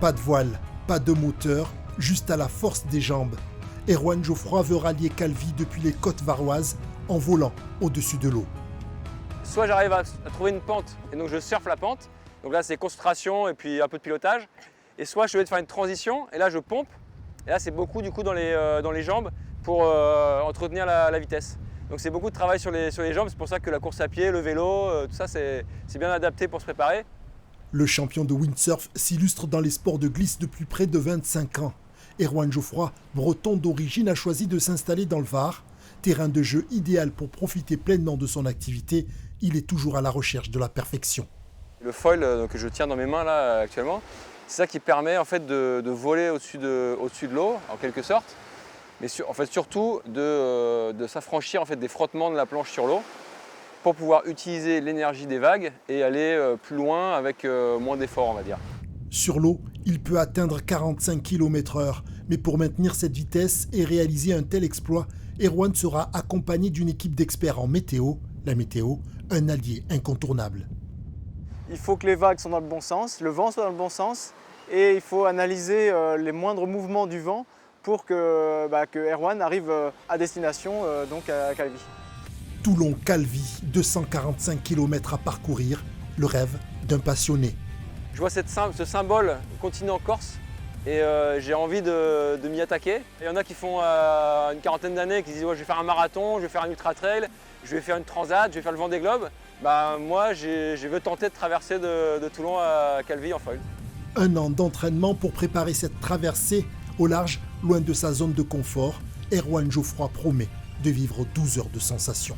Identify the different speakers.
Speaker 1: Pas de voile, pas de moteur, juste à la force des jambes. Erwan Geoffroy veut rallier Calvi depuis les côtes varoises en volant au-dessus de l'eau.
Speaker 2: Soit j'arrive à trouver une pente et donc je surfe la pente, donc là c'est concentration et puis un peu de pilotage. Et soit je vais faire une transition et là je pompe, et là c'est beaucoup du coup dans les jambes pour entretenir la vitesse. Donc c'est beaucoup de travail sur les jambes, c'est pour ça que la course à pied, le vélo, tout ça c'est bien adapté pour se préparer.
Speaker 1: Le champion de windsurf s'illustre dans les sports de glisse depuis près de 25 ans. Erwan Geoffroy, breton d'origine, a choisi de s'installer dans le Var. Terrain de jeu idéal pour profiter pleinement de son activité, il est toujours à la recherche de la perfection.
Speaker 2: Le foil que je tiens dans mes mains là actuellement, c'est ça qui permet en fait de voler au-dessus de l'eau en quelque sorte, mais en fait surtout de s'affranchir en fait des frottements de la planche sur l'eau pour pouvoir utiliser l'énergie des vagues et aller plus loin avec moins d'efforts, on va dire.
Speaker 1: Sur l'eau, il peut atteindre 45 km/h, mais pour maintenir cette vitesse et réaliser un tel exploit, Erwan sera accompagné d'une équipe d'experts en météo. La météo, un allié incontournable.
Speaker 3: Il faut que les vagues soient dans le bon sens, le vent soit dans le bon sens, et il faut analyser les moindres mouvements du vent pour que Erwan arrive à destination, donc à Calvi.
Speaker 1: Toulon-Calvi, 245 km à parcourir, le rêve d'un passionné.
Speaker 2: Je vois ce symbole continuer en Corse et j'ai envie de m'y attaquer. Il y en a qui font une quarantaine d'années qui disent ouais, je vais faire un marathon, je vais faire un ultra trail, je vais faire une transat, je vais faire le Vendée Globe. Moi, je veux tenter de traverser de Toulon à Calvi en foil.
Speaker 1: 1 an d'entraînement pour préparer cette traversée au large, loin de sa zone de confort. Erwan Geoffroy promet de vivre 12 heures de sensations.